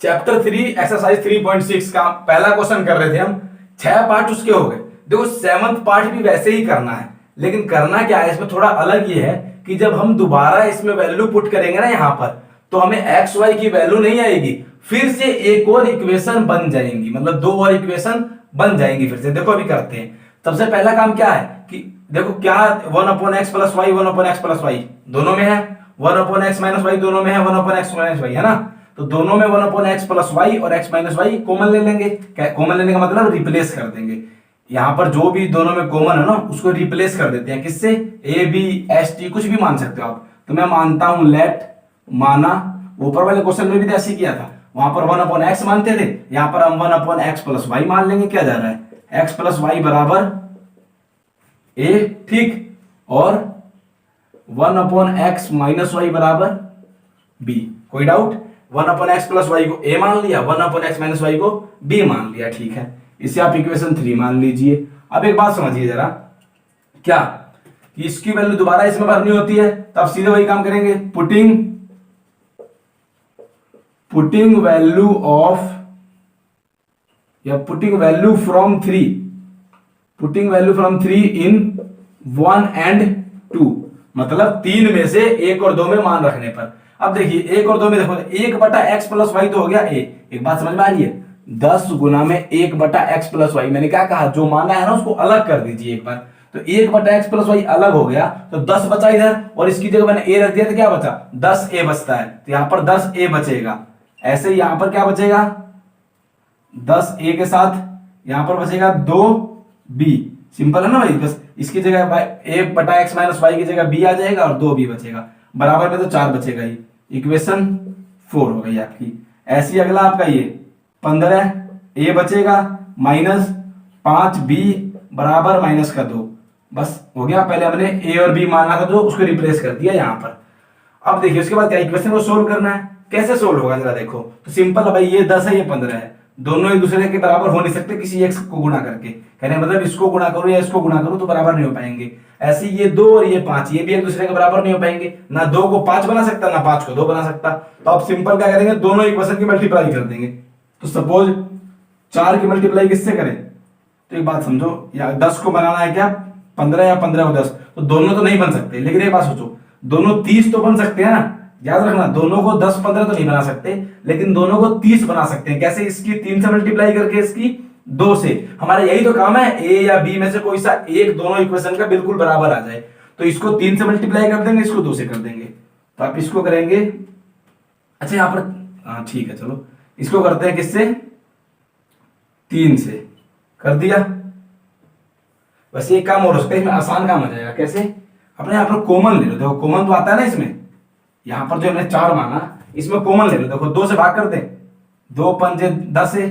Chapter 3 exercise 3.6 का पहला question कर रहे थे हम। 6 पार्ट उसके हो गए। देखो 7th पार्ट भी वैसे ही करना है, लेकिन करना क्या है इसमें थोड़ा अलग ये है कि जब हम दोबारा इसमें वैल्यू पुट करेंगे ना यहाँ पर, तो हमें एक्स वाई की वैल्यू नहीं आएगी, फिर से एक और इक्वेशन बन जाएंगी, मतलब दो और इक्वेशन बन जाएंगी फिर से। देखो अभी करते हैं। सबसे पहला काम क्या है कि देखो क्या 1/x plus Y 1/x plus Y दोनों में है, 1/x माइनस वाई दोनों में है, 1/x माइनस वाई है ना, तो दोनों में 1/x प्लस वाई और x माइनस वाई कॉमन ले लेंगे। कॉमन लेने का मतलब रिप्लेस कर देंगे। यहां पर जो भी दोनों में कॉमन है ना उसको रिप्लेस कर देते हैं किससे, ए बी एस टी कुछ भी मान सकते हो आप। तो मैं मानता हूं लेट, माना, ऊपर वाले क्वेश्चन में भी तो ऐसे किया था, वहां पर 1/x मानते थे, यहां पर हम 1/x प्लस वाई मान लेंगे। क्या जा रहा है x प्लस वाई बराबर ए, ठीक, और 1/x माइनस वाई बराबर बी। कोई डाउट? 1/x प्लस वाई को a मान लिया, 1/x माइनस वाई को b मान लिया, ठीक है। इसे आप इक्वेशन 3 मान लीजिए। अब एक बात समझिए जरा, क्या कि इसकी वैल्यू दोबारा इसमें भरनी होती है, तब सीधे वही काम करेंगे, पुटिंग वैल्यू ऑफ या putting value from 3 in 1 and 2, मतलब 3 में से 1 और 2 में मान रखने पर। अब देखिए 1 और 2 में देखो 1/x प्लस वाई तो हो गया a। एक बात समझ में आ रही है, 10 गुना में 1/x प्लस वाई, मैंने क्या कहा, जो माना है ना उसको अलग कर दीजिए एक बार। तो 1/x प्लस वाई अलग हो गया तो 10 बचा इधर, और इसकी जगह मैंने a रख दिया तो क्या बचा, 10a बचता है, तो यहां पर 10a बचेगा। ऐसे ही यहां पर क्या बचेगा, 10a के साथ यहां पर बचेगा 2b। सिंपल है ना भाई, बस इसकी जगह 1/x माइनस वाई की जगह b आ जाएगा और 2b बचेगा, बराबर में तो 4 बचेगा ही। इक्वेशन 4 हो गई आपकी। ऐसी अगला आपका ये 15a बचेगा माइनस 5b बराबर माइनस का 2, बस हो गया। पहले हमने a और b माना था तो उसको रिप्लेस कर दिया यहाँ पर। अब देखिए उसके बाद क्या इक्वेशन को सोल्व करना है। कैसे सोल्व होगा जरा देखो, तो सिंपल है भाई, ये 10 है ये 15 है, दोनों एक दूसरे के बराबर हो नहीं सकते किसी एक को गुणा करके। कहने मतलब इसको गुणा करो या इसको गुणा करो तो बराबर नहीं हो पाएंगे। ऐसे ये 2 और ये 5 ये भी एक दूसरे के बराबर नहीं हो पाएंगे, ना 2 को 5 बना सकता ना 5 को 2 बना सकता। तो आप सिंपल क्या करेंगे, दोनों इक्वेशन की मल्टीप्लाई कर देंगे। तो सपोज 4 की मल्टीप्लाई किससे करें, तो एक बात समझो, या 10 को बनाना है क्या 15 या 15 को 10, तो दोनों तो नहीं बन सकते, लेकिन एक बात सोचो, दोनों 30 तो बन सकते हैं ना। याद रखना, दोनों को 10 15 तो नहीं बना सकते, लेकिन दोनों को 30 बना सकते हैं। कैसे, इसकी 3 से मल्टीप्लाई करके इसकी 2 से। हमारा यही तो काम है, ए या बी में से कोई सा एक दोनों इक्वेशन का बिल्कुल बराबर आ जाए। तो इसको 3 से मल्टीप्लाई कर देंगे, इसको 2 से कर देंगे। तो आप इसको करेंगे, अच्छा यहां पर हाँ ठीक है, चलो इसको करते हैं किससे, 3 से कर दिया। वैसे एक काम और हो सकता है, इसमें आसान काम हो जाएगा। कैसे, अपने यहाँ पर कॉमन ले लो, देखो कॉमन तो आता है ना इसमें, यहां पर जो हमने 4 माना इसमें कॉमन ले लो। देखो 2 से भाग कर दे, 2 पंजे 10 है,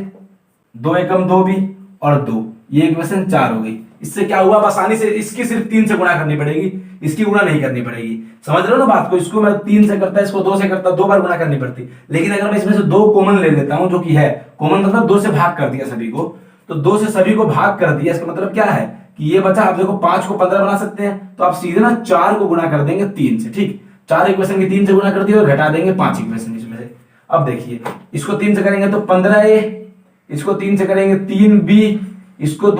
2 एकम 2 भी और 2, ये इक्वेशन 4 हो गई। इससे क्या हुआ, आसानी से इसकी सिर्फ 3 से गुणा करनी पड़ेगी, इसकी गुणा नहीं करनी पड़ेगी। समझ रहे हो ना बात को, इसको मैं 3 से करता, इसको 2 से करता, 2 बार गुणा करनी पड़ती। लेकिन अगर मैं इसमें से 2 कॉमन ले लेता हूं, जो कि है कॉमन मतलब 2 से भाग कर दिया सभी को, तो 2 से सभी को भाग कर दिया, इसका मतलब क्या है कि ये बचा। आप देखो 5 को 15 बना सकते हैं, तो आप सीधे ना 4 को गुणा कर देंगे 3 से, ठीक, 4 इक्वेशन की 3 से गुणा कर दिया और घटा देंगे 5 इक्वेशन इसमें से। अब देखिए इसको 3 से करेंगे तो 15a, इसको 3 से करेंगे 3b, इसको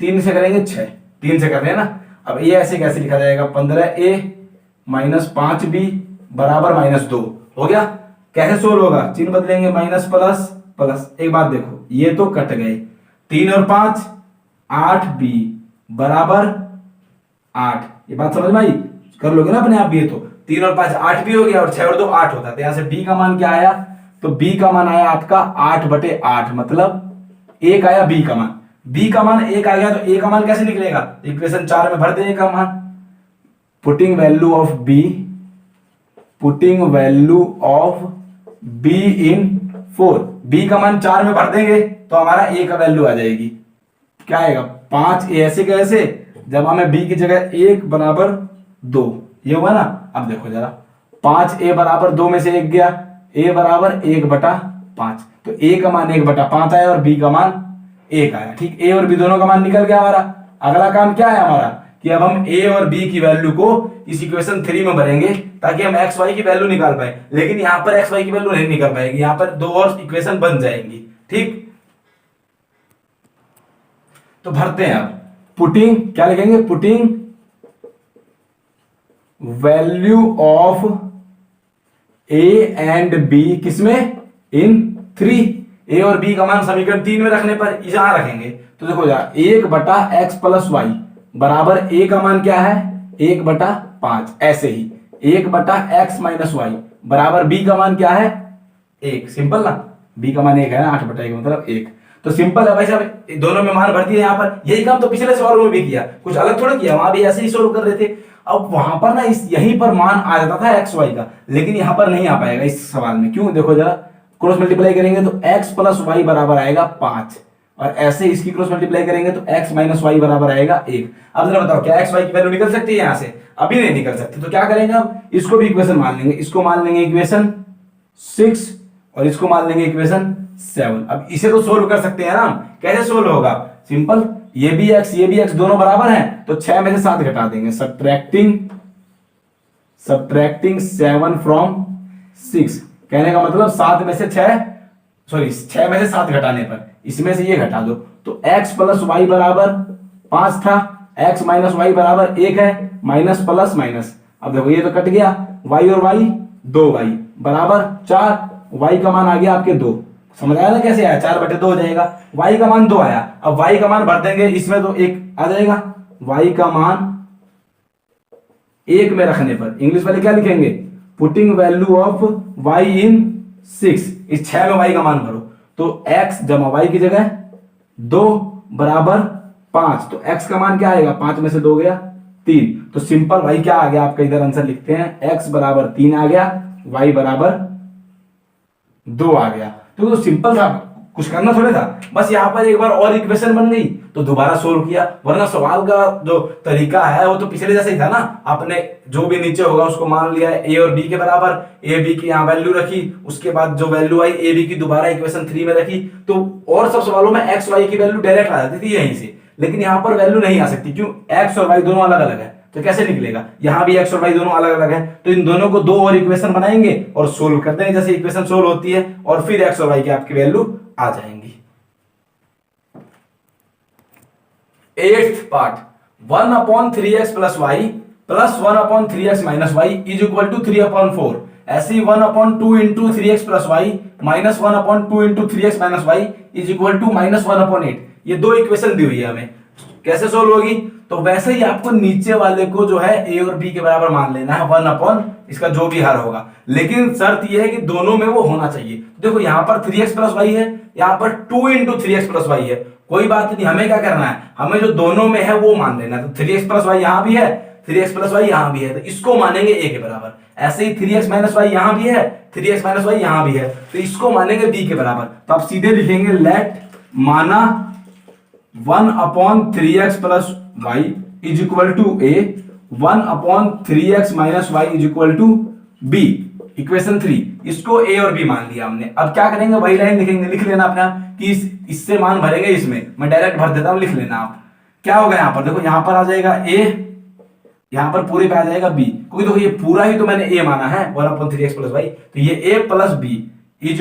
3 से करेंगे 6, 3 से कर रहे हैं ना। अब ये ऐसे कैसे लिखा जाएगा, 15a माइनस 5b बराबर -2 हो गया। कैसे सोल्व होगा, चिन्ह बदलेंगे, माइनस प्लस प्लस। एक बात देखो, ये तो कट गए, 3 और 5 8b बराबर 8। ये बात समझ में आई, कर लोगे ना अपने आप भी। ये तो 3 और 5 8 भी हो गया, और 6 और 2 8 होता है। तो यहां से b का मान क्या आया, तो b का मान आया आपका 8/8, मतलब 1 आया b का मान। b का मान 1 आ गया, तो a का मान कैसे निकलेगा, इक्वेशन 4 में भर दे a का मान। Putting value of b in 4, b का मान 4 में भर देंगे तो हमारा a का वैल्यू आ जाएगी। क्या आएगा, 5a। ऐसे कैसे, जब हमें b की जगह 1 बराबर 2, ये हुआ ना। अब देखो जरा, 5a बराबर 2 में से 1 गया, a बराबर 1/5, तो a का मान 1/5 आया और b का मान 1 आया, ठीक। a और b दोनों का मान निकल गया हमारा। अगला काम क्या है हमारा कि अब हम a और b की वैल्यू को इस इक्वेशन 3 में भरेंगे ताकि हम x y की वैल्यू निकाल पाए, लेकिन यहाँ पर x y की वैल्यू नहीं निकाल पाएगी, यहाँ पर दो और इक्वेशन बन जाएंगी। ठीक, तो भरते हैं। अब पुटिंग क्या लिखेंगे, putting value of a and b किसमें, इन 3। a और b का मान समीकरण 3 में रखने पर यहां रखेंगे तो देखो यार 1/x + y बराबर a का मान क्या है 1/5, ऐसे ही 1/x - y बराबर b का मान क्या है 1। सिंपल ना, b का मान 1 है ना, 8/1 मतलब 1। तो सिंपल है भाई साहब, दोनों में मान भर दिए। यहाँ पर यही काम तो पिछले सवाल में भी किया, कुछ अलग थोड़ा किया, वहां भी ऐसे ही सोल्व कर रहे थे। अब वहां पर ना इस यहीं पर मान आ जाता था एक्स वाई का, लेकिन यहां पर नहीं आ पाएगा इस सवाल में। क्यों, देखो जरा क्रॉस मल्टीप्लाई करेंगे तो x + y बराबर आएगा 5, और ऐसे इसकी क्रॉस मल्टीप्लाई करेंगे तो x - y बराबर आएगा 1। अब जरा बताओ क्या x y की वैल्यू निकल सकती है यहाँ से, अभी नहीं निकल सकती। तो क्या करेंगे, अब इसको भी इक्वेशन मान लेंगे, इसको मान लेंगे इक्वेशन 6 और इसको मान लेंगे इक्वेशन 7। अब इसे तो सोल्व कर सकते हैं ना, कैसे सोल्व होगा, सिंपल, ये भी x दोनों बराबर हैं तो 6 में से 7 घटा देंगे, सब्ट्रैक्टिंग 7 फ्रॉम 6। कहने का मतलब 7 में से 6 में से 7 घटाने पर इसमें से ये घटा दो तो x + y बराबर 5 था, x - y बराबर 1 है, माइनस प्लस माइनस। अब देखो ये तो कट गया, y और y 2y बराबर 4, y का मान आ गया आपके 2। समझ आया ना कैसे आया, 4/2 हो जाएगा। y का मान 2 आया, अब y का मान भर देंगे इसमें तो 1 आ जाएगा। y का मान 1 में रखने पर इंग्लिश वाले क्या लिखेंगे, पुटिंग वैल्यू ऑफ y इन 6, इस 6 में y का मान भरो तो x जमा y की जगह 2 बराबर 5, तो x का मान क्या आएगा, 5 में से 2 गया 3। तो सिंपल y क्या आ गया आपका, इधर आंसर लिखते हैं, x बराबर 3 आ गया, y बराबर 2 आ गया। तो सिंपल था, कुछ करना थोड़े था, बस यहाँ पर एक बार और इक्वेशन बन गई तो दोबारा सोल्व किया। वरना सवाल का जो तरीका है वो तो पिछले जैसे ही था ना, आपने जो भी नीचे होगा उसको मान लिया है a और b के बराबर, a b की यहाँ वैल्यू रखी, उसके बाद जो वैल्यू आई a b की दोबारा इक्वेशन 3 में रखी। तो और सब सवालों में x y की वैल्यू डायरेक्ट आ जाती थी यहीं से, लेकिन यहाँ पर वैल्यू नहीं आ सकती, क्यों, x और y दोनों अलग अलग है तो कैसे निकलेगा। यहां भी x और y दोनों अलग अलग है तो इन दोनों को 2 और इक्वेशन बनाएंगे और सोल्व करते हैं, जैसे इक्वेशन सोल्व होती है और फिर x और y की आपकी वैल्यू आ जाएंगी। 8th part, 1/3x + y + 1/3x - y = 3/4। ऐसे ही 1/2 × 3x + y - 1/2 × 3x - y = -1/8। ये 2 इक्वेशन दी हुई है हमें, कैसे सोल्व होगी, तो वैसे ही आपको नीचे वाले को जो है a और b के बराबर मान लेना है 1/ इसका जो भी हर होगा, लेकिन शर्त यह है कि दोनों में वो होना चाहिए। देखो यहाँ पर 3x + y है, यहाँ पर 2 × 3x + y है, कोई बात नहीं, हमें क्या करना है, हमें जो दोनों में है वो मान लेना है। तो 3x + y यहाँ भी है, 3x + y यहाँ भी है, तो इसको मानेंगे a के बराबर। ऐसे ही 3x - y यहाँ भी है, 3x - y यहाँ भी है, तो इसको मानेंगे b के बराबर। तो आप सीधे लिखेंगे लेट माना 1/3x + y = a, 1/3x - y = b, equation 3। इसको a और b मान लिया हमने। अब क्या करेंगे, वही लाइन लिखेंगे, लिख लेना अपने आप कि इससे मान भरेंगे इसमें, मैं डायरेक्ट भर देता हूं, लिख लेना आप। क्या होगा यहाँ पर, देखो यहाँ पर आ जाएगा a, यहाँ पर पूरे पे आ जाएगा b, क्योंकि देखो ये पूरा ही तो मैंने a माना है 1/3x + y, तो ये a + b =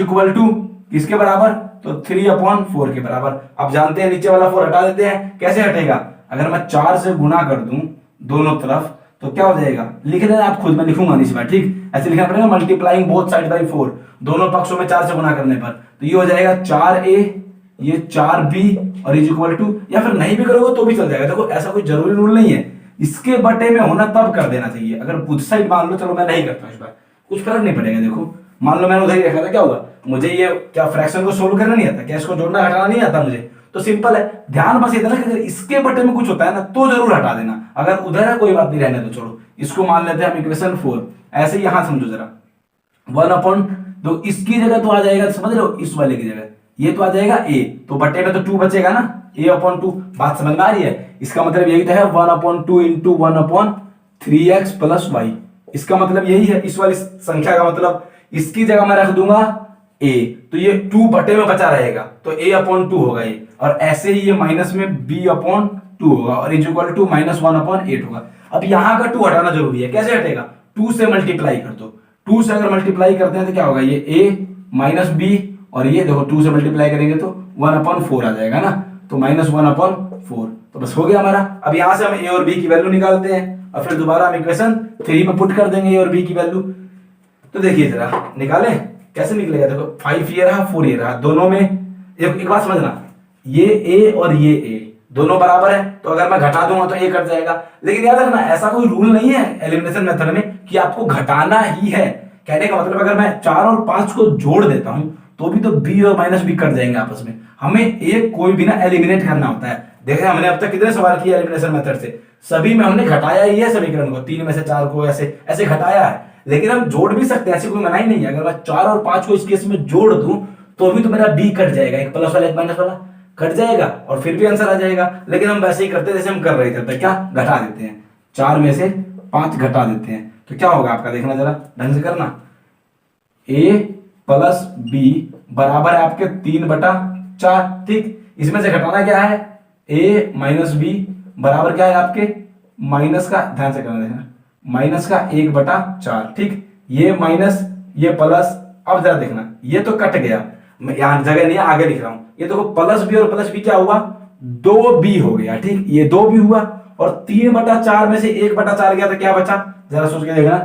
किसके बराबर, तो 3/4 के बराबर। अब जानते हैं नीचे वाला 4 हटा देते हैं, कैसे हटेगा, अगर मैं 4 से गुना कर दूं दोनों तरफ तो क्या हो जाएगा, लिख लेना आप खुद, मैं लिखूंगा नहीं इस बार, ठीक, ऐसे लिखना पड़ेगा, मल्टीप्लाइंग बोथ साइड बाय 4, दोनों पक्षों में 4 से गुना करने पर, तो ये हो जाएगा 4a, ये 4b और = या फिर नहीं भी करोगे तो भी चल जाएगा। देखो ऐसा कोई जरूरी रूल नहीं है, इसके बटे में होना तब कर देना चाहिए। अगर बुध साइड मान लो, चलो मैं नहीं करता इस बार, कुछ फर्क नहीं पड़ेगा। देखो मान लो मैंने उधर ही रखा था, क्या हुआ, मुझे ये क्या फ्रैक्शन को सोल्व करना नहीं आता, क्या इसको जोड़ना हटाना नहीं आता मुझे, तो सिंपल है, ध्यान बस इतना कि अगर इसके बटे में कुछ होता है ना तो जरूर हटा देना, अगर उधर है कोई बात नहीं, रहने दो, छोड़ो, इसको मान लेते हैं हम इक्वेशन 4। ऐसे यहां समझो जरा 1/, तो इसकी जगह तो आ जाएगा, समझ रहे हो, इस वाले की जगह ये तो आ जाएगा a, तो बटे में तो 2 बचेगा ना, a/2, बात समझ में आ रही है। इसका मतलब यही तो है 1/2 × 1/3x + y, इसका मतलब यही है, इस वाली संख्या का मतलब इसकी जगह मैं रख दूंगा a, तो ये 2 बटे में बचा रहेगा तो a/2 होगा ये, और ऐसे ही ये माइनस में b/3 टू होगा और इज इक्वल टू -1/8 होगा। अब यहाँ का 2 हटाना जरूरी है, कैसे हटेगा? 2 से मल्टीप्लाई कर दो, 2 से अगर मल्टीप्लाई करते हैं तो क्या होगा, ये a माइनस बी और ये देखो 2 से मल्टीप्लाई करेंगे तो 1/4 आ जाएगा ना, तो -1/4। तो बस हो गया हमारा। अब यहां से हम a और b की वैल्यू निकालते हैं और फिर दोबारा हम इक्वेशन 3 में पुट कर देंगे a और b की वैल्यू। तो देखिए जरा निकालें कैसे निकलेगा। देखो 5 ये रहा 4 ये रहा, दोनों में एक बात समझना, ये a और ये a दोनों बराबर है तो अगर मैं घटा दूंगा तो a कट जाएगा। लेकिन याद रखना ऐसा कोई रूल नहीं है एलिमिनेशन मेथड में कि आपको घटाना ही है। कहने का मतलब अगर मैं 4 और 5 को जोड़ देता हूं तो भी तो b और माइनस b कट जाएंगे आपस में। हमें एक कोई भी ना एलिमिनेट करना होता है। देखें हमने अब तक कितने सवाल किए एलिमिनेशन मेथड से, सभी में हमने घटाया ही है समीकरण को, 3 में से 4 को ऐसे ऐसे घटाया है। लेकिन हम जोड़ भी सकते हैं, ऐसी कोई मनाही नहीं है। अगर मैं 4 और 5 को इस केस में जोड़ दूं तो भी तो मेरा b कट जाएगा, एक प्लस वाला एक माइनस वाला कट जाएगा और फिर भी आंसर आ जाएगा। लेकिन हम वैसे ही करते जैसे हम कर रहे थे, तो क्या घटा देते हैं, 4 में से 5 घटा देते हैं तो क्या होगा आपका, देखना जरा ढंग से करना। a प्लस b बराबर है आपके 3/4, ठीक। इसमें से घटाना क्या है, a माइनस b बराबर क्या है आपके माइनस का, ध्यान से करना देखना, माइनस का 1/4, ठीक। ये माइनस ये प्लस, अब जरा देखना ये तो कट गया, यहां जगह नहीं है आगे लिख रहा हूं। ये देखो प्लस बी और प्लस बी क्या हुआ, 2b हो गया, ठीक। ये 2b हुआ और 3/4 में से 1/4 गया तो क्या बचा, जरा सोच के देखना,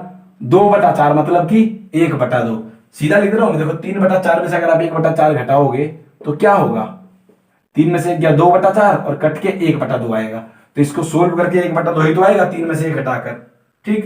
2/4 मतलब कि 1/2। सीधा लिख रहा हूं, देखो 3/4 में से अगर आप 1/4 घटाओगे तो क्या होगा, 3 में से गया 2/4 और कट के 1/2 आएगा। तो इसको सोल्व करके 1/2 ही तो आएगा 3 में से 1 घटाकर, ठीक।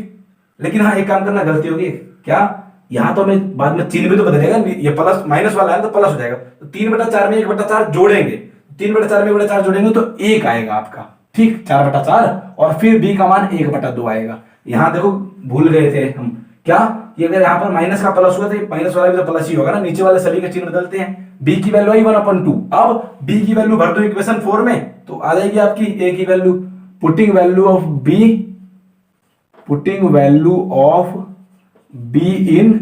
लेकिन हाँ एक काम करना, गलती होगी क्या, यहां तो हमें बाद में चिन्ह भी तो बदलेगा, ये प्लस माइनस वाला है तो प्लस हो जाएगा। तो 3/4 में 1/4 जोड़ेंगे, 3/4 में 1/4 जोड़ेंगे तो 1 आएगा आपका, ठीक, 4/4 और फिर b का मान 1/2 आएगा। यहां देखो भूल गए थे हम क्या, कि अगर यहाँ पर माइनस का प्लस हुआ तो माइनस वाला भी तो प्लस ही होगा ना, नीचे वाले सभी का चिन्ह बदलते हैं। b की वैल्यू आई 1/2, अब b की वैल्यू भर दो इक्वेशन 4 में तो आ जाएगी आपकी a की value, putting value of b इन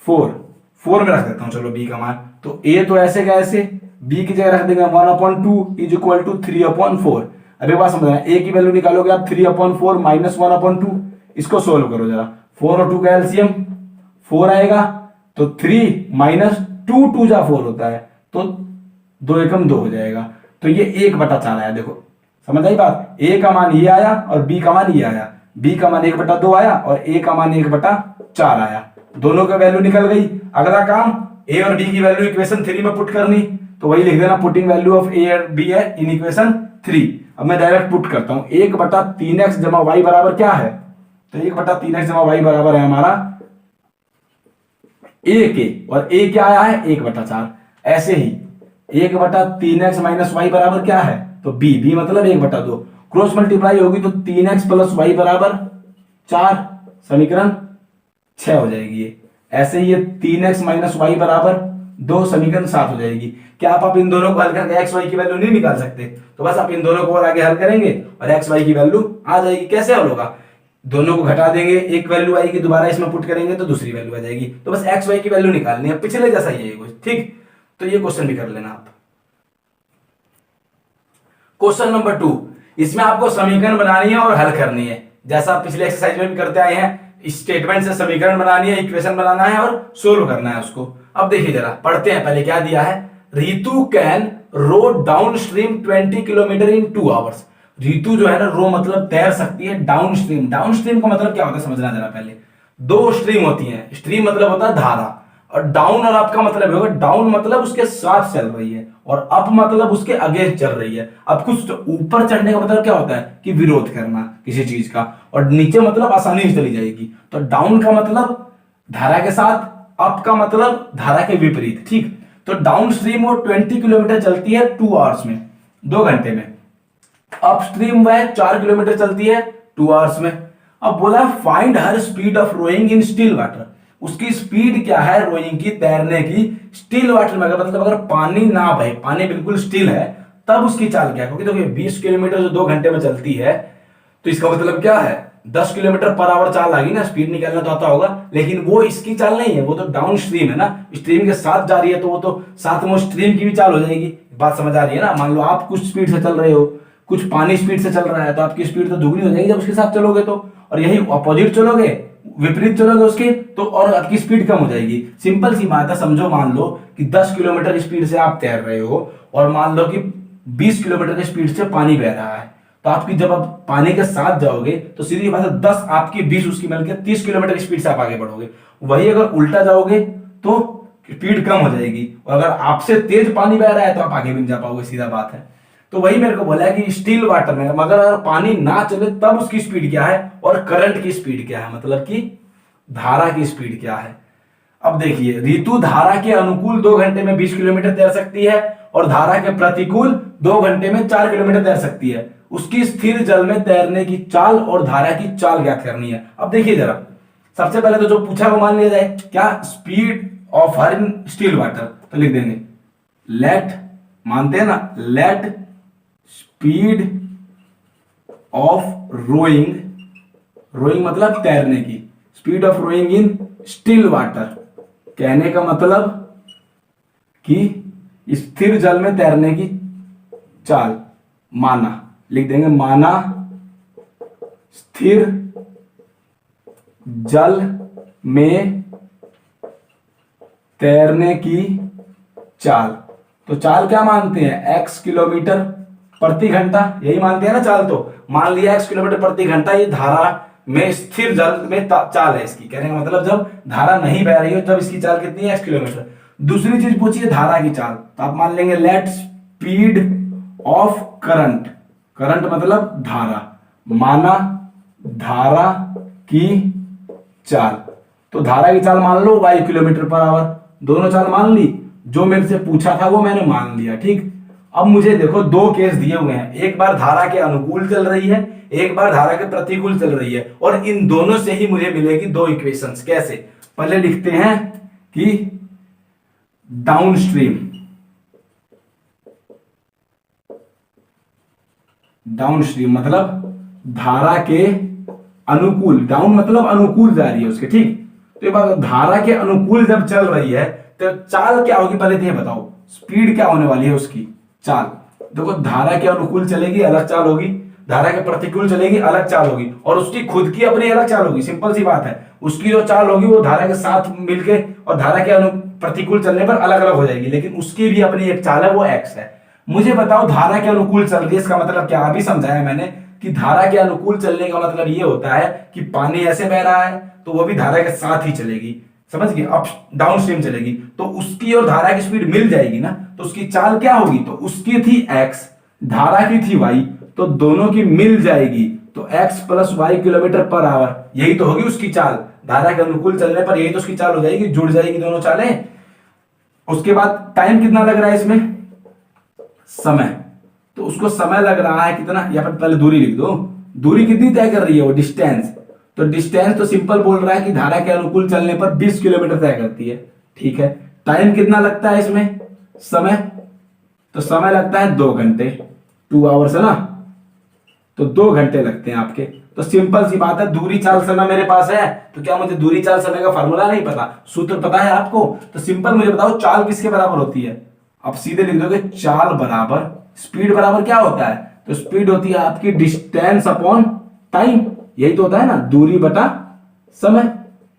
4 में रख देता हूं, चलो b का मान, तो a तो ऐसे का ऐसे, b की जगह रख देंगे 1/2 इज इक्वल टू 3/4। अब एक बात समझना, a की वैल्यू निकालोगे आप 3/4 माइनस 1/2, इसको सोल्व करो जरा, 4 और 2 का एलसीएम 4 आएगा तो 3 माइनस 2 2 जा 4 होता है तो 2 एकम 2 हो जाएगा, तो ये 1/4 आया। देखो समझ आई बात, a का मान ये आया और b का मान ये आया, b का मान 1/2 आया और a का मान 1/4 आया, दोनों का वैल्यू निकल गई। अगला काम a और b की वैल्यू इक्वेशन 3 में पुट करनी, तो वही लिख देना, पुटिंग वैल्यू ऑफ a और b है इन इक्वेशन 3। अब मैं डायरेक्ट पुट करता हूं, 1/3x जमा y बराबर क्या है, तो 1/3x जमा y बराबर है हमारा a के, और a क्या आया है 1/4। ऐसे ही 1/3x माइनस y बराबर क्या है, तो b मतलब 1/2, क्रॉस मल्टीप्लाई होगी तो 3x प्लस y बराबर 4, समीकरण 6 हो जाएगी ये। ऐसे ही ये 3x माइनस y बराबर 2, समीकरण 7 हो जाएगी। क्या आप इन दोनों को हल करके x y की वैल्यू नहीं निकाल सकते, तो बस आप इन दोनों को और आगे हल करेंगे और x y की वैल्यू आ जाएगी। कैसे हल होगा, दोनों को घटा देंगे, एक वैल्यू आएगी, दोबारा इसमें पुट करेंगे तो दूसरी वैल्यू आ जाएगी, तो बस x y की वैल्यू निकालनी है, पिछले जैसा ही है कुछ, ठीक। तो ये क्वेश्चन भी कर लेना आप। क्वेश्चन नंबर 2, इसमें आपको समीकरण बनानी है और हल करनी है, जैसा आप पिछले एक्सरसाइज में भी करते आए हैं, स्टेटमेंट से समीकरण बनानी है, इक्वेशन बनाना है और सोल्व करना है उसको। अब देखिए जरा पढ़ते हैं, पहले क्या दिया है, Ritu can row downstream 20 kilometre in 2 hours. Ritu जो है ना, रो मतलब तैर सकती है, डाउन स्ट्रीम, डाउन स्ट्रीम का मतलब क्या होता है समझना जरा पहले। 2 स्ट्रीम होती है, स्ट्रीम मतलब होता है धारा, और डाउन और अप का मतलब होगा, डाउन मतलब उसके साथ चल रही है और अप मतलब उसके अगेंस्ट चल रही है। अब कुछ ऊपर चढ़ने का मतलब क्या होता है कि विरोध करना किसी चीज का, और नीचे मतलब आसानी से चली जाएगी। तो डाउन का मतलब धारा के साथ, अप का मतलब धारा के विपरीत, ठीक। तो डाउन स्ट्रीम वो 20 किलोमीटर चलती है 2 आवर्स में, 2 घंटे में। अप स्ट्रीम वह 4 किलोमीटर चलती है 2 आवर्स में। अब बोला find her speed of rowing in still water, उसकी स्पीड क्या है रोइंग की, तैरने की स्टिल वाटर में, मतलब अगर पानी ना बहे, पानी बिल्कुल स्टिल है, तब उसकी चाल क्या है। क्योंकि देखिए 20 किलोमीटर जो 2 घंटे में चलती है, तो इसका मतलब क्या है 10 किलोमीटर पर आवर चाल आ गई ना, स्पीड निकालना तो आता होगा, लेकिन वो इसकी चाल नहीं है, वो तो डाउन स्ट्रीम है ना, स्ट्रीम के साथ जा रही है, तो वो तो साथ में स्ट्रीम की भी चाल हो जाएगी। बात समझ आ रही है ना। मान लो आप कुछ स्पीड से चल रहे हो, कुछ पानी स्पीड से चल रहा है, तो आपकी स्पीड तो दुगनी हो जाएगी जब उसके साथ चलोगे तो, और यही अपोजिट चलोगे, विपरीत चलोगे उसके, तो और आपकी स्पीड कम हो जाएगी। सिंपल सी बात है, समझो मान लो कि 10 किलोमीटर स्पीड से आप तैर रहे हो और मान लो कि 20 किलोमीटर की स्पीड से पानी बह रहा है, तो आपकी जब आप पानी के साथ जाओगे तो सीधी बात है 10 आपकी 20 उसकी मिलकर 30 किलोमीटर स्पीड से आप आगे बढ़ोगे। वही अगर उल्टा जाओगे तो स्पीड कम हो जाएगी, और अगर आपसे तेज पानी बह रहा है तो आप आगे भी नहीं जा पाओगे, सीधा बात है। तो वही मेरे को बोला है कि स्टिल वाटर में मगर अगर पानी ना चले तब उसकी स्पीड क्या है और करंट की स्पीड क्या है, मतलब कि धारा की स्पीड क्या है। अब देखिए, ऋतु धारा के अनुकूल 2 घंटे में 20 किलोमीटर तैर सकती है और धारा के प्रतिकूल 2 घंटे में 4 किलोमीटर तैर सकती है। उसकी स्थिर जल में तैरने की चाल और धारा की चाल ज्ञात करनी है। अब देखिए जरा, सबसे पहले तो जो पूछा वो मान लिया जाए, क्या speed of her in still water, तो लिख देंगे लेट, मानते हैं ना, let speed of rowing, rowing मतलब तैरने की, speed of rowing in still water, कहने का मतलब कि स्थिर जल में तैरने की चाल, माना, लिख देंगे माना स्थिर जल में तैरने की चाल। तो चाल क्या मानते हैं, x किलोमीटर प्रति घंटा, यही मानते हैं ना चाल। तो मान लिया x किलोमीटर प्रति घंटा ये धारा में स्थिर जल में चाल है इसकी, कहने का मतलब जब धारा नहीं बह रही हो जब इसकी चाल कितनी है, x किलोमीटर। दूसरी चीज पूछिए धारा की चाल, तो आप मान लेंगे late speed of current, current मतलब धारा, माना धारा की चाल। तो धारा की चाल मान लो y किलोमीटर पर आवर, दोनों चाल मान ली, जो मेरे से पूछा था वो मैंने मान लिया, ठीक। अब मुझे देखो 2 केस दिए हुए हैं, एक बार धारा के अनुकूल चल रही है, एक बार धारा के प्रतिकूल चल रही है, और इन दोनों से ही मुझे मिलेगी 2 इक्वेशंस। कैसे, पहले लिखते हैं कि डाउनस्ट्रीम, डाउनस्ट्रीम मतलब धारा के अनुकूल, डाउन मतलब अनुकूल जा रही है उसके, ठीक। तो ये बात, धारा के अनुकूल जब चल रही है तो चाल क्या होगी, पहले तो ये बताओ स्पीड क्या होने वाली है उसकी चाल। देखो धारा के अनुकूल चलेगी अलग चाल होगी, धारा के प्रतिकूल चलेगी अलग चाल होगी, और उसकी खुद की अपनी अलग चाल होगी। सिंपल सी बात है, उसकी जो चाल होगी वो धारा के साथ मिलके और धारा के प्रतिकूल चलने पर अलग अलग हो जाएगी, लेकिन उसकी भी अपनी एक चाल है, वो x है। मुझे बताओ धारा के अनुकूल चल रही है, इसका मतलब क्या, अभी समझाया मैंने कि धारा के अनुकूल चलने का मतलब ये होता है कि पानी ऐसे बह रहा है तो वो भी धारा के साथ ही चलेगी, समझ गए, अप डाउन स्ट्रीम चलेगी, तो उसकी और धारा की स्पीड मिल जाएगी ना, तो उसकी चाल क्या होगी, तो उसकी थी x, धारा की थी y, तो दोनों की मिल जाएगी, तो x plus Y kilometre per hour, यही तो होगी उसकी चाल। धारा के अनुकूल चलने पर यही तो उसकी चाल हो जाएगी, जुड़ जाएगी दोनों चालें। उसके बाद टाइम कितना लग रहा है इसमें, समय, तो उसको समय लग रहा है कितना, या फिर पहले दूरी लिख दो, दूरी कितनी तय कर रही है वो, डिस्टेंस। तो डिस्टेंस तो सिंपल बोल रहा है कि धारा के अनुकूल चलने पर 20 किलोमीटर तय करती है, ठीक है। टाइम कितना लगता है इसमें, समय, तो समय लगता है 2 घंटे, 2 आवर्स है ना, तो 2 घंटे लगते हैं आपके। तो सिंपल सी बात है, दूरी चाल समय मेरे पास है, तो क्या मुझे दूरी चाल समय का फार्मूला नहीं पता, सूत्र पता है आपको, तो सिंपल मुझे बताओ चाल किसके बराबर होती है। अब सीधे लिख दोगे चाल बराबर स्पीड बराबर क्या होता है, तो स्पीड होती है आपकी डिस्टेंस अपॉन टाइम, यही तो होता है ना, दूरी बटा समय।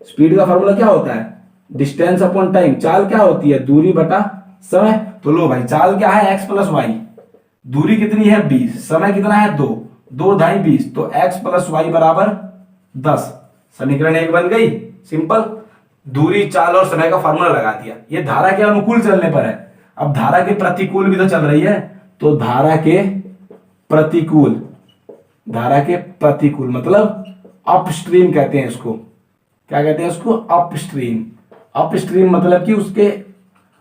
स्पीड का फार्मूला क्या होता है, डिस्टेंस अपॉन टाइम। चाल क्या होती है, दूरी बटा समय। तो लो भाई, चाल क्या है, x प्लस वाई, दूरी कितनी है 20, समय कितना है 2, 2 ढाई 20, तो x प्लस वाई बराबर 10। समीकरण 1 बन गई, सिंपल। दूरी, चाल और समय का फार्मूला लगा दिया। ये धारा के अनुकूल चलने पर है। अब धारा के प्रतिकूल भी तो चल रही है, तो धारा के प्रतिकूल, धारा के प्रतिकूल मतलब अपस्ट्रीम कहते हैं इसको, क्या कहते हैं इसको, अपस्ट्रीम। अपस्ट्रीम मतलब कि उसके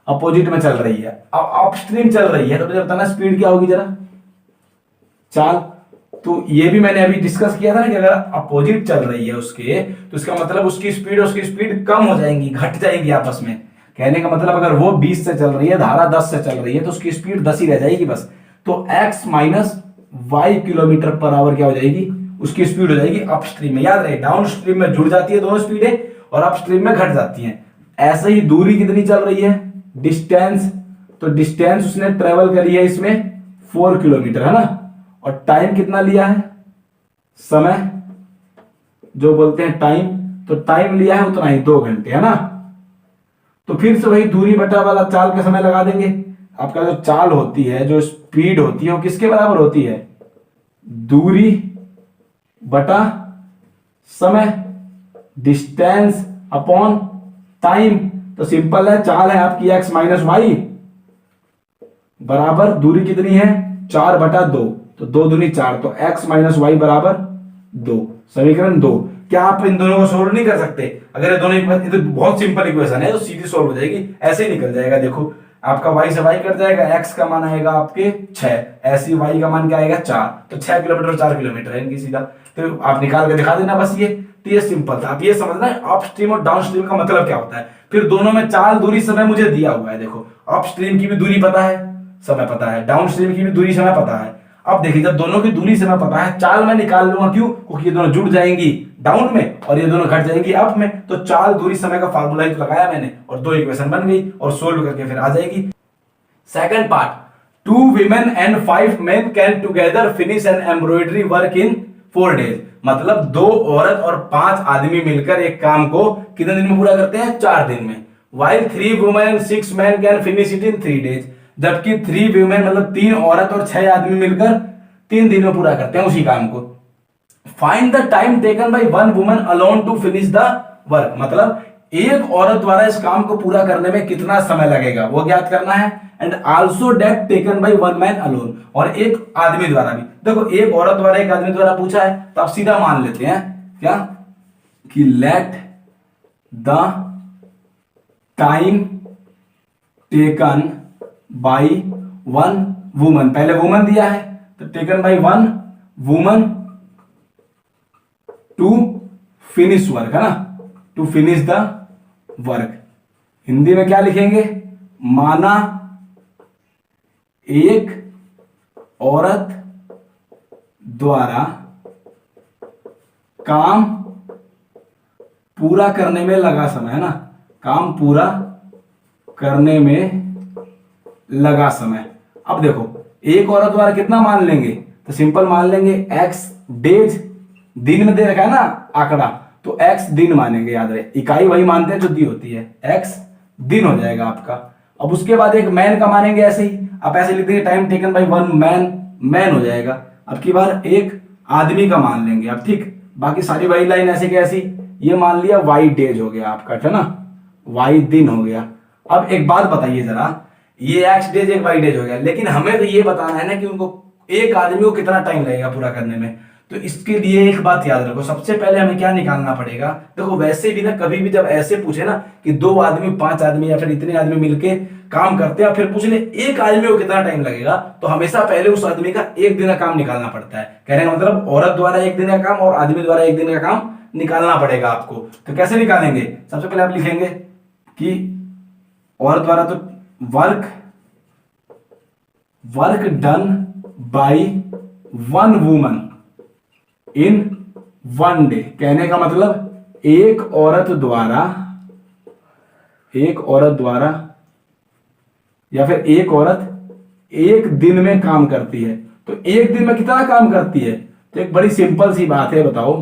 अपोजिट में चल रही है। अब अपस्ट्रीम चल रही है तो मुझे बताना स्पीड क्या होगी जरा, चाल। तो ये भी मैंने अभी डिस्कस किया था ना कि अगर अपोजिट चल रही है उसके, तो इसका मतलब उसकी स्पीड कम हो जाएंगी, घट जाएंगी आपस में। कहने का मतलब अगर वो 20 से चल रही है, धारा 10 से चल रही है, तो उसकी स्पीड 10 ही रह जाएगी बस। तो x minus Y kilometre per hour क्या हो जाएगी, उसकी स्पीड हो जाएगी अपस्ट्रीम में। याद रहे, डाउन स्ट्रीम में जुड़ जाती है दोनों स्पीडें और अपस्ट्रीम में घट जाती हैं। ऐसे ही दूरी कितनी चल रही है, डिस्टेंस, तो डिस्टेंस उसने ट्रेवल करी है इसमें 4 किलोमीटर, है ना। और टाइम कितना लिया है, समय जो बोलते हैं टाइम, तो टाइम लिया है उतना ही 2 घंटे, है ना। तो फिर से वही दूरी बटा वाला चाल का समय लगा देंगे। आपका जो चाल होती है, जो स्पीड होती है, वो किसके बराबर होती है, दूरी बटा समय, डिस्टेंस अपॉन टाइम। तो सिंपल है, चाल है आपकी x माइनस वाई बराबर दूरी कितनी है 4/2, तो 2 दूनी 4, तो x माइनस वाई बराबर 2। समीकरण 2। क्या आप इन दोनों को सोल्व नहीं कर सकते? अगर ये दोनों ये तो बहुत सिंपल इक्वेशन है, तो सीधी सोल्व हो जाएगी, ऐसे ही निकल जाएगा। देखो आपका y से y कट जाएगा, x का मान आएगा आपके 6, ऐसी y का मान क्या आएगा 4, तो 6 किलोमीटर और 4 किलोमीटर है इनकी सीधा, तो आप निकाल के दिखा देना बस ये। तो ये सिंपल था। आप ये समझना है अप स्ट्रीम और डाउन स्ट्रीम का मतलब क्या होता है। फिर दोनों में चाल, दूरी, समय मुझे दिया हुआ है। देखो अप स्ट्रीम की भी दूरी पता है, समय पता है, डाउन स्ट्रीम की भी दूरी, समय पता है। अब देखिए जब दोनों की दूरी समय पता है, चाल मैं निकाल लूंगा, क्यों? क्योंकि ये दोनों जुड़ जाएंगी डाउन में और ये दोनों घट जाएंगी अप में, तो चाल, दूरी, समय का फार्मूला ही तो लगाया मैंने और 2 इक्वेशन बन गई और सोल्व करके फिर आ जाएगी। Second part, 2 women and 5 men can together finish an embroidery work in 4 days। मतलब 2 औरत और 5 आदमी मिलकर एक काम को कितने दिन में पूरा करते हैं, 4 दिन में। While 3 women and 6 men can finish it in 3 days। जबकि 3 women मतलब 3 औरत और 6 आदमी मिलकर 3 दिन में पूरा करते हैं उसी काम को। Find the time taken by 1 woman alone to finish the work। मतलब एक औरत द्वारा इस काम को पूरा करने में कितना समय लगेगा वो ज्ञात करना है। And also that taken by 1 man alone, और एक आदमी द्वारा भी। देखो एक औरत द्वारा, एक आदमी द्वारा पूछा है, तो आप सीधा मान लेते हैं क्या कि let the time taken by 1 woman, पहले वुमन दिया है तो taken by 1 woman to finish work, है ना, to finish the work. Hindi में क्या लिखेंगे, माना एक औरत द्वारा काम पूरा करने में लगा समय, है ना, काम पूरा करने में लगा समय। अब देखो एक औरत द्वारा कितना मान लेंगे, तो सिंपल मान लेंगे x डेज, दिन में दे रखा है ना आंकड़ा, तो x दिन मानेंगे, याद रहे इकाई वही मानते हैं जो दी होती है, x दिन हो जाएगा आपका। अब उसके बाद एक मैन का मानेंगे, ऐसे ही आप ऐसे लिख देंगे time taken by 1 man, man हो जाएगा। अब की बार एक आदमी का मान लेंगे अब, ठीक, बाकी सारी वही लाइन ऐसे की ऐसी, ये मान लिया वाई डेज हो गया आपका, है ना, वाई दिन हो गया। अब एक बात बताइए जरा, ये एक्स डेज एक वाई डेज हो गया, लेकिन हमें तो ये बताना है ना कि उनको एक आदमी को कितना टाइम लगेगा पूरा करने में। तो इसके लिए एक बात याद रखो, सबसे पहले हमें क्या निकालना पड़ेगा। देखो वैसे भी ना, कभी भी जब ऐसे पूछे ना कि 2 आदमी, 5 आदमी या फिर इतने आदमी मिलके काम करते हैं, फिर पूछ ले एक आदमी को कितना टाइम लगेगा, तो हमेशा पहले उस आदमी का एक दिन का काम निकालना पड़ता है। कहने का मतलब औरत द्वारा एक दिन का काम और आदमी द्वारा एक दिन का काम निकालना पड़ेगा आपको। तो कैसे निकालेंगे, सबसे पहले आप लिखेंगे कि औरत द्वारा तो work done by 1 woman in 1 day. कहने का मतलब एक औरत द्वारा या फिर एक औरत एक दिन में काम करती है। तो एक दिन में कितना काम करती है, तो एक बड़ी सिंपल सी बात है, बताओ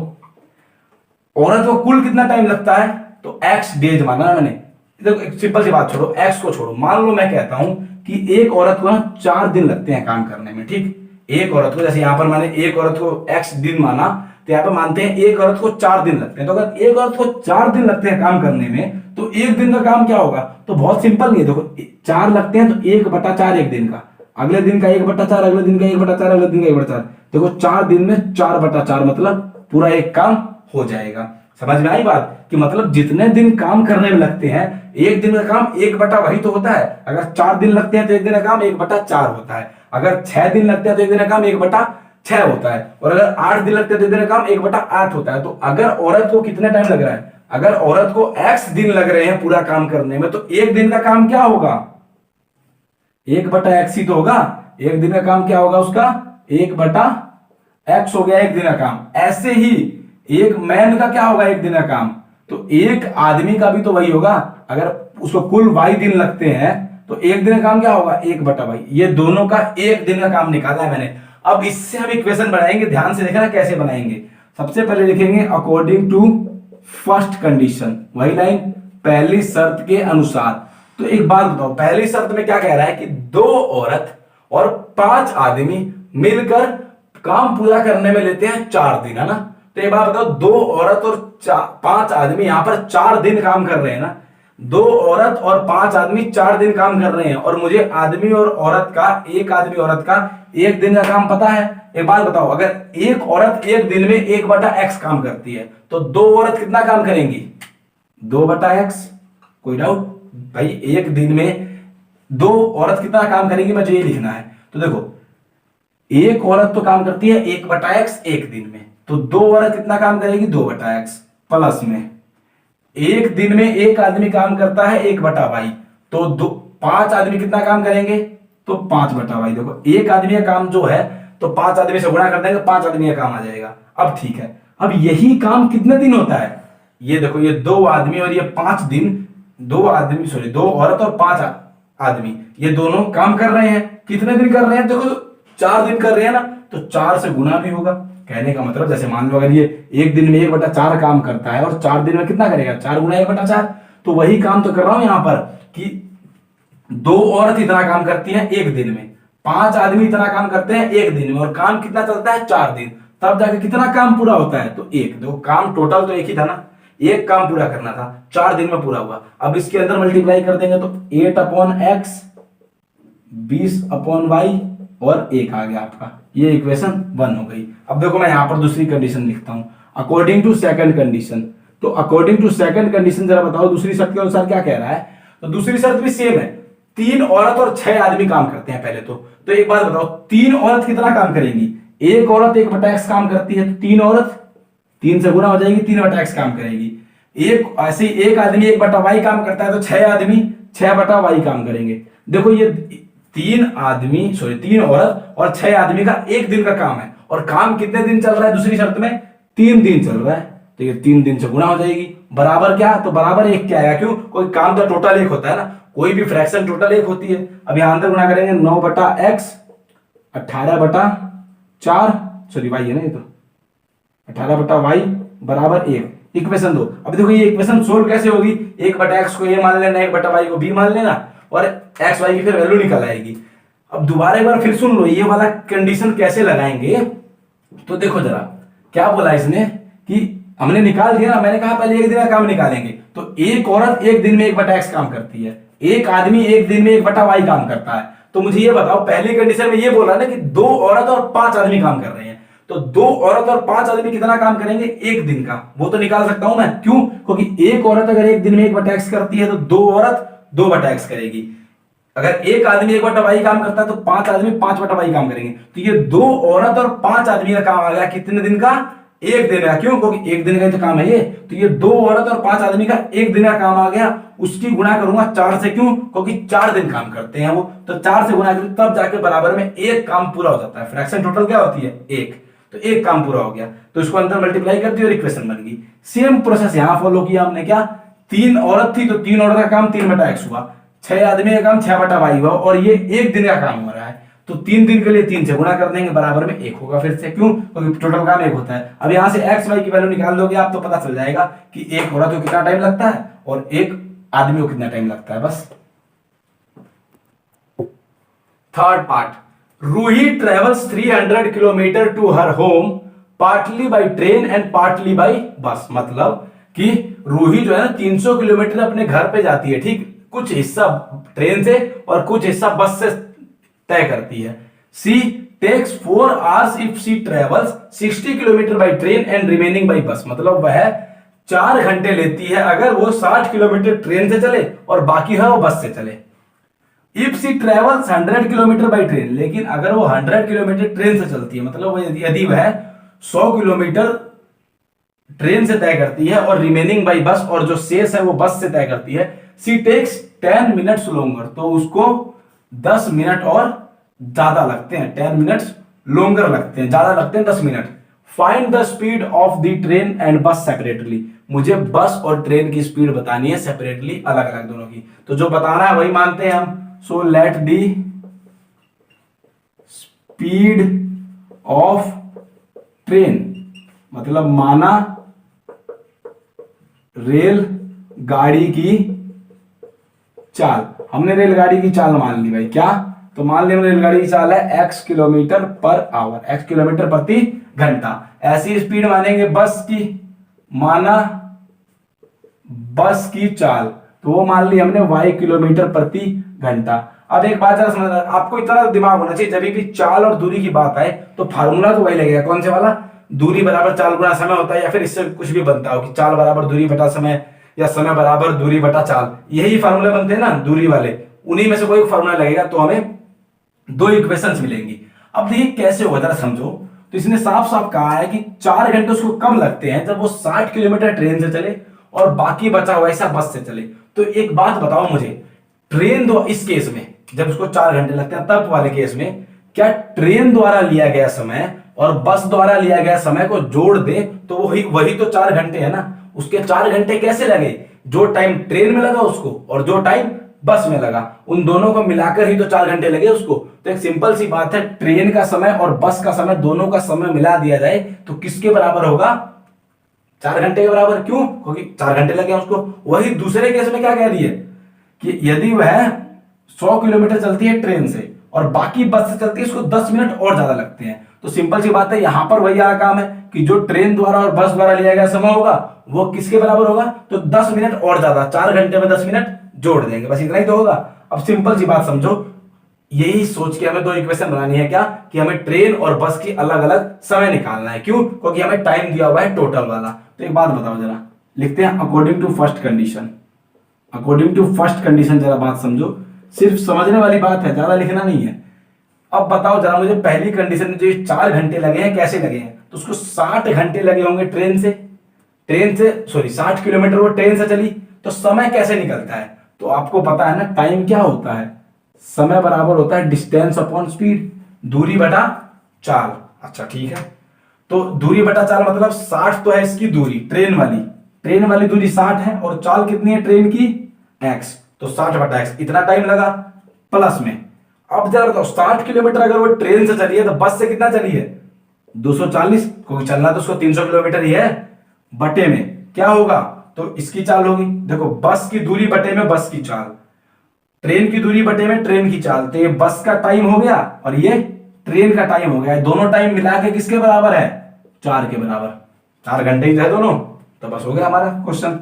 औरत को कुल कितना टाइम लगता है, तो x डेज माना ना मैंने। देखो एक सिंपल सी बात छोड़ो, x को छोड़ो, मान लो मैं कहता हूं कि एक औरत को ना 4 दिन लगते हैं काम करने में, ठीक। एक औरत को, जैसे यहां पर मैंने एक औरत को x दिन माना, तो यहां पर मानते हैं एक औरत को 4 दिन लगते हैं। तो अगर एक औरत को 4 दिन लगते हैं काम करने में, तो एक दिन का काम क्या होगा, तो बहुत सिंपल नहीं है। देखो 4 लगते हैं तो 1/4 एक दिन का, अगले दिन का 1/4, अगले दिन का 1/4, अगले दिन का 1/4। देखो 4 दिन में 4/4 मतलब पूरा एक काम हो जाएगा। समझ में आई बात, कि मतलब जितने दिन काम करने में लगते हैं, एक दिन का काम 1/, वही तो होता है। अगर 4 दिन लगते हैं तो एक दिन का काम 1/4 होता है। अगर 6 दिन लगते हैं तो एक दिन का काम 1/6 होता है। और अगर 8 दिन लगते हैं तो एक दिन का काम 1/8 होता है। तो अगर औरत को कितने टाइम लग रहा है, अगर औरत को x दिन लग रहे हैं पूरा काम करने में, तो एक दिन का काम क्या होगा, 1/x ही तो होगा। एक दिन का काम क्या होगा उसका, 1/x हो गया एक दिन का काम। ऐसे ही एक मैन का क्या होगा एक दिन का काम, तो एक आदमी का भी तो वही होगा। अगर उसको कुल y दिन लगते हैं तो एक दिन का काम क्या होगा, 1/22। ये दोनों का एक दिन का काम निकाला है मैंने। अब इससे हम इक्वेशन बनाएंगे, ध्यान से देखना कैसे बनाएंगे। सबसे पहले लिखेंगे अकॉर्डिंग टू फर्स्ट कंडीशन, वही लाइन, पहली शर्त के अनुसार। तो एक बात बताओ, पहली शर्त में क्या कह रहा है कि 2 औरत और 5 आदमी मिलकर काम पूरा करने में लेते हैं 4 दिन, है ना। तो एक बात बताओ, 2 औरत और 5 आदमी यहां पर 4 दिन काम कर रहे हैं ना। 2 औरत और 5 आदमी 4 दिन काम कर रहे हैं, और मुझे आदमी और औरत का, एक आदमी औरत का एक दिन का काम पता है। एक बात बताओ, अगर एक औरत एक दिन में 1/x काम करती है, तो 2 औरत कितना काम करेंगी, 2/x। कोई डाउट भाई, एक दिन में 2 औरत कितना काम करेंगी, मुझे ये लिखना है। तो देखो, एक औरत तो काम करती है 1/x एक दिन में, तो 2 औरत कितना काम करेगी, 2/x, प्लस में एक दिन में एक आदमी काम करता है 1/y, तो 5 आदमी कितना काम करेंगे, तो 5/y। देखो एक आदमी का काम जो है, तो 5 आदमी से गुणा कर देंगे, 5 आदमी का काम आ जाएगा। अब ठीक है, अब यही काम कितने दिन होता है, ये देखो, ये 2 आदमी और ये 5 दिन, 2 आदमी सॉरी 2 औरत और 5 आदमी, ये दोनों काम कर रहे हैं। कितने दिन कर रहे हैं, देखो 4 दिन कर रहे हैं ना, तो 4 से गुना भी होगा। कहने का मतलब, जैसे मान लो अगर ये एक दिन में 1/4 काम करता है और 4 दिन में कितना करेगा, 4 गुना 1/4। तो वही काम तो कर रहा हूं यहां पर कि 2 औरत इतना काम करती हैं एक दिन में, 5 आदमी इतना काम करते हैं एक दिन में, और काम कितना चलता है, 4 दिन, तब जाके कितना काम पूरा होता है, तो एक। देखो काम टोटल तो एक ही था ना, एक काम पूरा करना था, 4 दिन में पूरा हुआ। अब इसके अंदर मल्टीप्लाई कर देंगे तो 8/x 20/y और 1 आ गया आपका, ये इक्वेशन 1 हो गई। अब देखो मैं यहां पर दूसरी कंडीशन लिखता हूं, अकॉर्डिंग टू सेकंड कंडीशन। तो अकॉर्डिंग टू सेकंड कंडीशन जरा बताओ दूसरी शर्त के अनुसार क्या कह रहा है। तो दूसरी शर्त भी सेम है, 3 औरत और 6 आदमी काम करते हैं पहले तो एक बात बताओ, 3 औरत कितना काम करेंगी, एक औरत 1/x काम करती है, तो 3 औरत 3 से गुना हो जाएगी, 3/x काम करेगी। एक ऐसे ही एक आदमी 1/y काम करता है, तो 6 आदमी 6/y काम करेंगे। देखो ये 3 औरत और 6 आदमी का एक दिन का काम है, और काम कितने दिन चल रहा है दूसरी शर्त में, 3 दिन चल रहा है। तो ये 3 दिन से गुना हो जाएगी, बराबर क्या, तो बराबर 1 क्या आएगा, क्यों, कोई काम का टोटल 1 होता है ना, कोई भी फ्रैक्शन टोटल 1 होती है। अब यहां अंदर गुना करेंगे, 9/x 18/4 सॉरी y है ना, ये तो 18/y बराबर 1, इक्वेशन 2। अब देखो ये इक्वेशन सोल्व कैसे होगी, 1/x को a मान लेना, 1/y को b मान लेना, और x y की फिर वैल्यू निकल आएगी। अब दोबारा एक बार फिर सुन लो, ये वाला कंडीशन कैसे लगाएंगे। तो देखो जरा क्या बोला इसने कि हमने निकाल दिया ना, मैंने कहा पहले एक दिन का काम निकालेंगे। तो एक औरत एक दिन में 1/x काम करती है, एक आदमी एक दिन में 1/y काम करता है। तो मुझे ये बताओ, पहली कंडीशन में ये बोला ना कि 2 औरत और 5 आदमी काम कर रहे हैं, तो 2 औरत और 5 आदमी कितना काम करेंगे एक दिन का, वो तो निकाल सकता हूं मैं। क्यों, क्योंकि एक औरत अगर एक दिन में 1/x करती है, तो 2 औरत 2/x करेगी। अगर एक आदमी 1/y काम करता है, तो 5 आदमी 5/y काम करेंगे। तो ये 2 औरत और 5 आदमी का काम आ गया कितने दिन का, एक दिन का। क्यों, क्योंकि एक दिन का तो काम है ये। तो ये 2 औरत और 5 आदमी का एक दिन का काम आ गया, उसकी गुणा करूंगा 4 से। क्यों, क्योंकि 4 दिन काम करते हैं वो, तो 4 से गुणा करूं तब जाके बराबर में एक काम पूरा हो जाता है। फ्रैक्शन टोटल क्या होती है, 1, तो एक काम पूरा हो गया, तो इसको अंदर मल्टीप्लाई कर दिया और इक्वेशन बन गई। सेम प्रोसेस यहां फॉलो किया हमने। क्या, 3 औरत थी, तो 3 औरत का काम 3/x हुआ, 6 आदमी का काम 6/y हुआ, और ये एक दिन का काम हो रहा है, तो 3 दिन के लिए 3 से गुणा कर देंगे, बराबर में 1 होगा फिर से। क्यों, क्योंकि टोटल काम 1 होता है। अब यहां से x y की वैल्यू निकाल दोगे आप, तो पता चल जाएगा कि एक औरत को कितना टाइम लगता है और एक आदमी को कितना टाइम लगता है, बस। Third part, Ruhi travels 300 kilometre to her home partly by train and partly by bus. मतलब कि रूही जो है ना 300 किलोमीटर अपने घर पे जाती है, ठीक, कुछ हिस्सा ट्रेन से और कुछ हिस्सा बस से तय करती है। She takes 4 hours if she travels 60 kilometre by train and remaining by bus. मतलब वह 4 घंटे लेती है अगर वो 60 किलोमीटर ट्रेन से चले और बाकी है वो बस से चले। If she travels 100 kilometre by train, लेकिन अगर वो 100 किलोमीटर ट्रेन से चलती है, मतलब यदि वह 100 किलोमीटर ट्रेन से तय करती है और रिमेनिंग बाई बस, और जो शेष है वो बस से तय करती है। सी टेक्स 10 मिनट्स लोंगर, तो उसको 10 मिनट और ज्यादा लगते हैं, 10 मिनट्स लोंगर लगते हैं, ज्यादा लगते हैं 10 minute. Find the speed of the train and बस सेपरेटली, मुझे बस और ट्रेन की स्पीड बतानी है सेपरेटली, अलग अलग दोनों की। तो जो बताना है वही मानते हैं हम, so let the speed of train, मतलब माना रेल गाड़ी की चाल। हमने रेलगाड़ी की चाल मान ली भाई, क्या? तो मान लिया रेलगाड़ी की चाल है x kilometre per our, x kilometre प्रति घंटा। ऐसी स्पीड मानेंगे बस की, माना बस की चाल, तो वो मान ली हमने y किलोमीटर प्रति घंटा। अब एक बात जरा समझना, आपको इतना दिमाग होना चाहिए, जब भी चाल और दूरी की बात आए तो फार्मूला तो वही लगेगा, कौन से वाला? दूरी बराबर चाल गुणा समय होता है, या फिर इससे कुछ भी बनता हो कि चाल बराबर दूरी बटा समय, या समय बराबर दूरी बटा चाल, यही फार्मूले बनते हैं ना दूरी वाले, उन्हीं में से कोई फार्मूला लगेगा तो हमें दो इक्वेशंस मिलेंगी। अब देखिए कैसे होगा जरा समझो। तो इसने साफ साफ कहा है कि 4 घंटे उसको कब लगते हैं, जब वो 60 किलोमीटर ट्रेन से चले और बाकी बचा हुआ ऐसा बस से चले। तो एक बात बताओ मुझे, ट्रेन दो इस केस में जब उसको 4 घंटे लगते हैं, तब वाले केस में क्या ट्रेन द्वारा लिया गया समय और बस द्वारा लिया गया समय को जोड़ दे तो वही तो 4 घंटे है ना। उसके 4 घंटे कैसे लगे? जो टाइम ट्रेन में लगा उसको और जो टाइम बस में लगा, उन दोनों को मिलाकर ही तो 4 घंटे लगे उसको। तो एक सिंपल सी बात है, ट्रेन का समय और बस का समय, दोनों का समय मिला दिया जाए तो किसके बराबर होगा? 4 घंटे के बराबर। क्यों? क्योंकि 4 घंटे लगे उसको। वही दूसरे केस में क्या कह रही है कि यदि वह 100 किलोमीटर चलती है ट्रेन से और बाकी बस से चलती है, उसको 10 मिनट और ज्यादा लगते हैं। तो सिंपल सी बात है, यहां पर वही वाला काम है कि जो ट्रेन द्वारा और बस द्वारा लिया गया समय होगा वो किसके बराबर होगा? तो 10 मिनट और ज्यादा, 4 घंटे में 10 मिनट जोड़ देंगे, बस इतना ही तो होगा। अब सिंपल सी बात समझो, यही सोच के हमें दो इक्वेशन बनानी है, क्या कि हमें ट्रेन और बस की अलग अलग समय निकालना है। क्यों? क्योंकि हमें टाइम दिया हुआ है टोटल वाला। तो एक बात बताओ जरा, लिखते हैं according to first condition. According to first condition जरा बात समझो, सिर्फ समझने वाली बात है, ज्यादा लिखना नहीं है। अब बताओ जरा मुझे, पहली कंडीशन में जो 4 घंटे लगे हैं कैसे लगे हैं? तो उसको 60 घंटे लगे होंगे ट्रेन से 60 किलोमीटर वो ट्रेन से चली, तो समय कैसे निकलता है? तो आपको पता है ना टाइम क्या होता है, समय बराबर होता है डिस्टेंस अपॉन स्पीड, दूरी बटा चाल। अच्छा ठीक है, तो दूरी बटा चाल मतलब 60 तो है इसकी दूरी, ट्रेन वाली दूरी 60 है और चाल कितनी है ट्रेन की? x, तो 60 बटा x, इतना टाइम लगा प्लस में। अब जरा बताओ 60 किलोमीटर अगर वो ट्रेन से चली है तो बस से कितना चली है? 240, क्योंकि चलना तो उसको 300 किलोमीटर ही है, बटे में क्या होगा? तो इसकी चाल होगी। देखो बस की दूरी बटे में बस की चाल, ट्रेन की दूरी बटे में ट्रेन की चाल, तो ये बस का टाइम हो गया और ये ट्रेन का टाइम हो गया। दोनों टाइम मिला के किसके बराबर है? 4 के बराबर। 4 घंटे ही है दोनों, तो बस हो गया हमारा क्वेश्चन।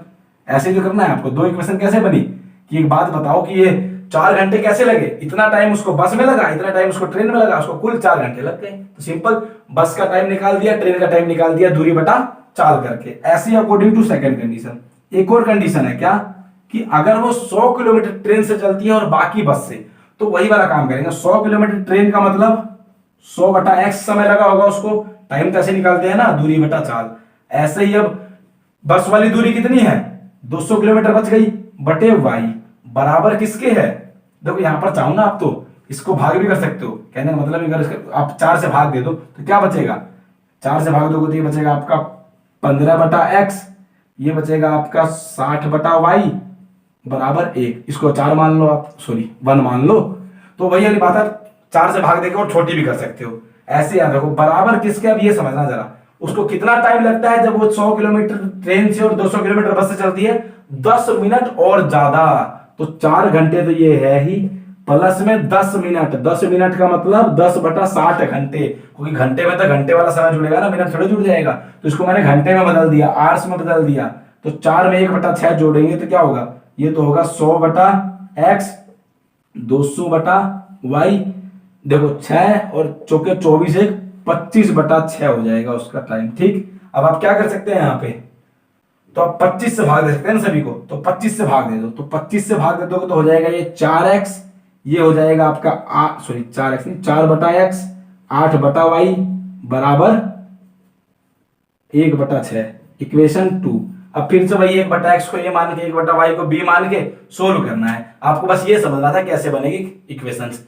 ऐसे जो करना है आपको। दो इक्वेशन कैसे बनी कि एक बात बताओ कि ये 4 घंटे कैसे लगे? इतना टाइम उसको बस में लगा, इतना टाइम उसको ट्रेन में लगा, उसको कुल 4 घंटे लग गए। तो सिंपल, बस का टाइम निकाल दिया, ट्रेन का टाइम निकाल दिया, दूरी बटा चाल करके। ऐसे अकॉर्डिंग टू सेकंड कंडीशन। एक और कंडीशन है क्या कि अगर वो 100 किलोमीटर ट्रेन से चलती है और बाकी बस से, तो वही वाला काम करेंगे। 100 किलोमीटर ट्रेन का मतलब 100 बटा x समय लगा होगा उसको, टाइम कैसे निकालते हैं ना, दूरी बटा चाल। ऐसे ही अब बस वाली दूरी कितनी है? 200 किलोमीटर बच गई, बटे y बराबर किसके है? देखो यहां पर चाहो ना आप तो इसको भाग भी कर सकते हो, कहने का मतलब अगर आप 4 से भाग दे दो तो क्या बचेगा? 4 से भाग दोगे तो ये बचेगा आपका 15 बटा x, ये बचेगा आपका 60 बटा y बराबर 1। इसको 4 मान लो आप, सॉरी 1 मान लो। तो वही वाली बात है, 4 से भाग देके और छोटी भी कर सकते हो। ऐसे याद रखो बराबर किसके, अब ये समझना जरा, उसको कितना टाइम लगता है जब वो 100 किलोमीटर ट्रेन से और 200 किलोमीटर बस से चलती है? 10 मिनट और ज्यादा। तो 4 घंटे तो ये है ही, प्लस में 10 मिनट। 10 मिनट का मतलब 10 बटा 60 घंटे, क्योंकि घंटे में तो घंटे वाला समय जुड़ेगा ना, मिनट थोड़े जुड़ जाएगा। तो इसको मैंने घंटे में बदल दिया, आवर्स में बदल दिया। तो 4 में 1 बटा 6 जोड़ेंगे तो क्या होगा? ये तो होगा 100 बटा x, 200 बटा y। देखो 6 और चौके 24, 25 बटा 6 हो जाएगा उसका टाइम। ठीक, अब आप क्या कर सकते हैं यहाँ पे, तो आप 25 से भाग दे सकते हैं ना सभी को, तो 25 से भाग दे दो। तो 25 से भाग दे दोगे तो हो जाएगा ये 4x, ये हो जाएगा आपका 4x नहीं 4 बटा x, 8 बटा y बराबर 1 बटा 6, इक्वेशन 2। अब फिर से वही 1 बटा x को ये मान के 1 बटा y को b मान के सोल्व करना है। आपको बस ये समझना था कैसे बनेगी इक्वेशंस।